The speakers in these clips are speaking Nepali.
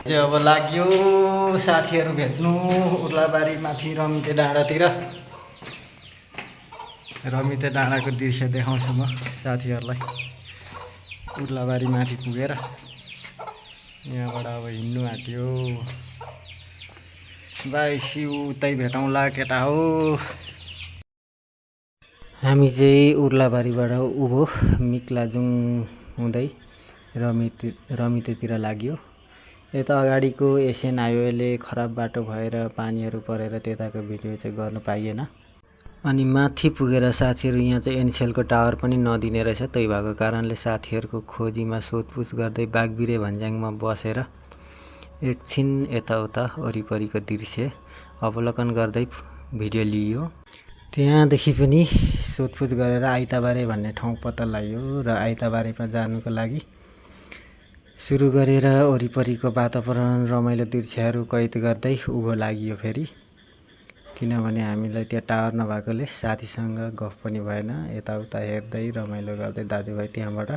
चाहिँ अब लाग्यो साथीहरू भेट्नु उर्लाबारी माथि रमिते डाँडातिर। रमिते डाँडाको दृश्य देखाउँछु म साथीहरूलाई। उर्लाबारी माथि पुगेर यहाँबाट अब हिँड्नु आँट्यो। बाई सिउ उतै भेटौँला केटा हो। हामी चाहिँ उर्लाबारीबाट उभो मिक्लाजुङ हुँदै रमितेतिर लाग्यो। यता अगाडिको एसएन हाइवेले खराब बाटो भएर पानीहरू परेर त्यताको भिडियो चाहिँ गर्न पाइएन। अनि माथि पुगेर साथीहरू यहाँ चाहिँ एनसेलको टावर पनि नदिने रहेछ। त्यही भएको कारणले साथीहरूको खोजीमा सोधपुछ गर्दै बागबिरे भन्ज्याङमा बसेर एकछिन यताउता वरिपरिको दृश्य अवलोकन गर्दै भिडियो लियो। त्यहाँदेखि पनि सोधपुछ गरेर आइताबारे भन्ने ठाउँ पत्ता लाग्यो र आइताबारेमा जानुको लागि सुरु गरेर वरिपरिको वातावरण रमाइलो दृश्यहरू कैद गर्दै उँभो लागियो फेरि। किनभने हामीलाई त्यहाँ टावर नभएकोले साथीसँग गफ पनि भएन। यताउता हेर्दै रमाइलो गर्दै दाजुभाइ त्यहाँबाट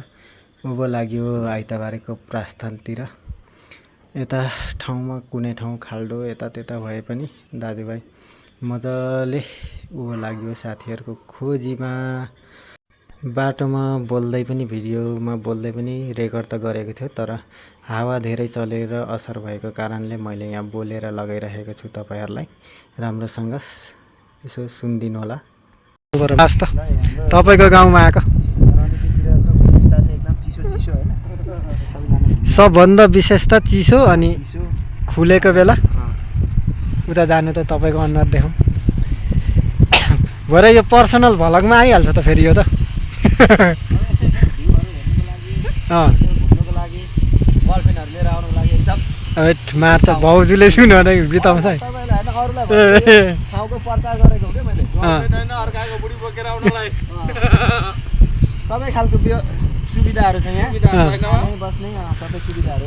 उँभो लाग्यो आइताबारेको प्रस्थानतिर। यता ठाउँमा कुनै ठाउँ खाल्डो यतात्यता भए पनि दाजुभाइ मजाले उँभो लाग्यो साथीहरूको खोजीमा। बाटोमा बोल्दै पनि भिडियोमा बोल्दै पनि रेकर्ड त गरेको थियो, तर हावा धेरै चलेर असर भएको कारणले मैले यहाँ बोलेर लगाइरहेको छु तपाईँहरूलाई। राम्रोसँग यसो सुनिदिनु होला। तपाईँको गाउँमा आएको सबभन्दा विशेषता चिसो अनि खुलेको बेला उता जानु त तपाईँको अनुहार देखौँ। भरे यो पर्सनल भ्लगमा आइहाल्छ त फेरि यो त। मार्छ भाउजूले सुन बिताउँछ है। सबै खालको सुविधाहरू छ यहाँ बस्ने सबै सुविधाहरू।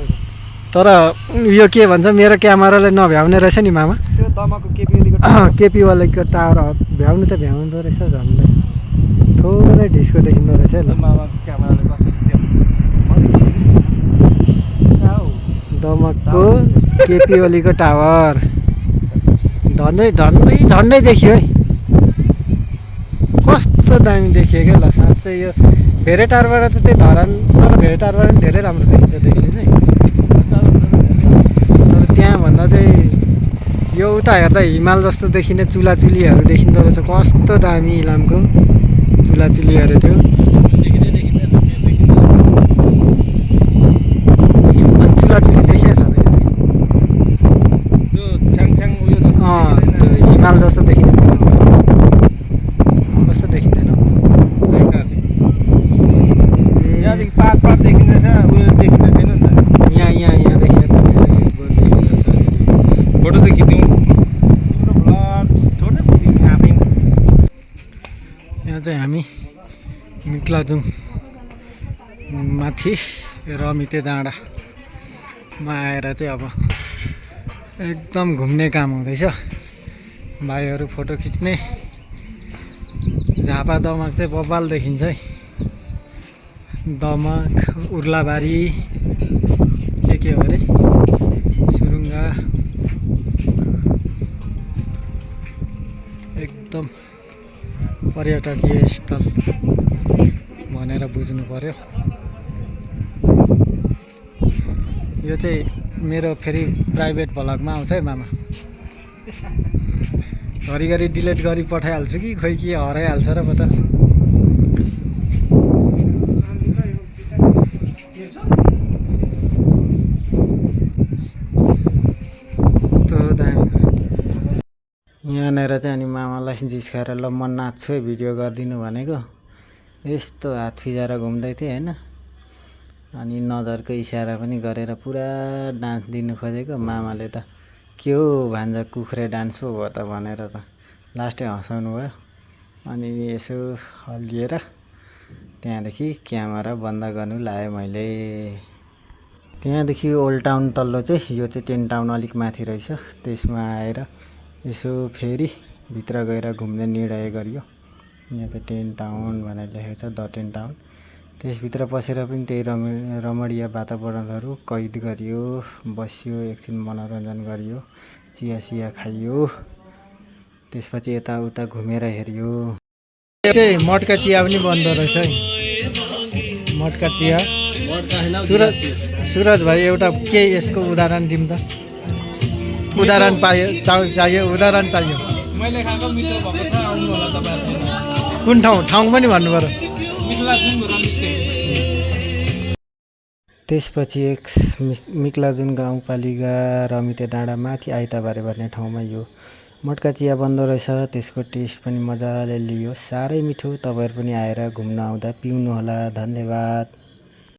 तर यो के भन्छ मेरो क्यामेराले नभ्याउने रहेछ नि मामा। त्यो दमको केपी वालेको टावर भ्याउनु त भ्याउँदो रहेछ झन्डै थोरै ढिस्को देखिँदो रहेछ ल मामाको क्यामेराले दमकको केपी ओलीको टावर झन्डै देखियो है। कस्तो दामी देखियो क्या ल साँच्चै। यो भेरे टारबाट त त्यही धरान तर भेरे टारबाट पनि धेरै राम्रो देखिन्छ देखिने चाहिँ। तर त्यहाँभन्दा चाहिँ यो उता हेर्दा हिमाल जस्तो देखिने चुलाचुलीहरू देखिँदो रहेछ। कस्तो दामी इलामको चुलाचुलीहरू थियो। अनि चुलाचुली देखिया छ त्यो हिमाल जस्तो देखिने चुलाचुली कस्तो देखिँदैन पात देखिँदैछ उयो देखिँदै छैन नि त। यहाँ देखियो फोटो त खिच्यौँ आफै। यहाँ चाहिँ हामी मिक्लाजुङ माथि रमिते डाँडामा आएर चाहिँ अब एकदम घुम्ने काम हुँदैछ। भाइहरू फोटो खिच्ने। झापा दमक चाहिँ बब्बाल देखिन्छ है। दमक उर्लाबारी के हो अरे सुरुङ्गा एकदम पर्यटकीय स्थल भनेर बुझ्नु पर्यो। यो चाहिँ मेरो फेरि प्राइभेट भ्लगमा आउँछ है मामा। घरिघरि डिलिट गरी पठाइहाल्छु कि खोइ के हराइहाल्छ र पो त। यहाँनिर चाहिँ अनि मामालाई जिस्काएर ल म नाच्छु है भिडियो गरिदिनु भनेको। यस्तो हात फिजाएर घुम्दै थिएँ होइन। अनि नजरको इसारा पनि गरेर पुरा डान्स दिनु खोजेको। मामाले त के हो भान्जा कुखुरे डान्स पो भयो त भनेर त लास्टै हँसाउनु भयो। अनि यसो हल्लिएर त्यहाँदेखि क्यामेरा बन्द गर्नु लाएँ मैले। त्यहाँदेखि ओल्ड टाउन तल्लो चाहिँ यो चाहिँ टेन टाउन अलिक माथि रहेछ। त्यसमा आएर यसो फेरि भित्र गएर घुम्ने निर्णय गरियो। यहाँ चाहिँ टेन टाउन भनेर लेखेको छ द टेन टाउन। त्यसभित्र पसेर पनि त्यही रमणीय वातावरणहरू कैद गरियो, बसियो, एकछिन मनोरञ्जन गरियो, चिया खाइयो, त्यसपछि यताउता घुमेर हेरियो। मटका चिया पनि बन्द रहेछ है, मटका चिया। सुरज भाइ एउटा के यसको उदाहरण दिउँ त? उदाहरण चाहियो, उदाहरण चाहियो। मैले खाएको मिठो भएको छ, आउनु होला तपाईहरु। कुन ठाउँ पनि भन्नु पर्यो। त्यसपछि मिक्लाजुन गाउँपालिका रमिते डाँडा माथि आइताबारे भन्ने ठाउँमा यो मटका चिया बन्दो रहेछ। त्यसको टेस्ट पनि मजाले लियो, साह्रै मिठो। तपाईँहरू पनि आएर घुम्न आउँदा पिउनु होला। धन्यवाद।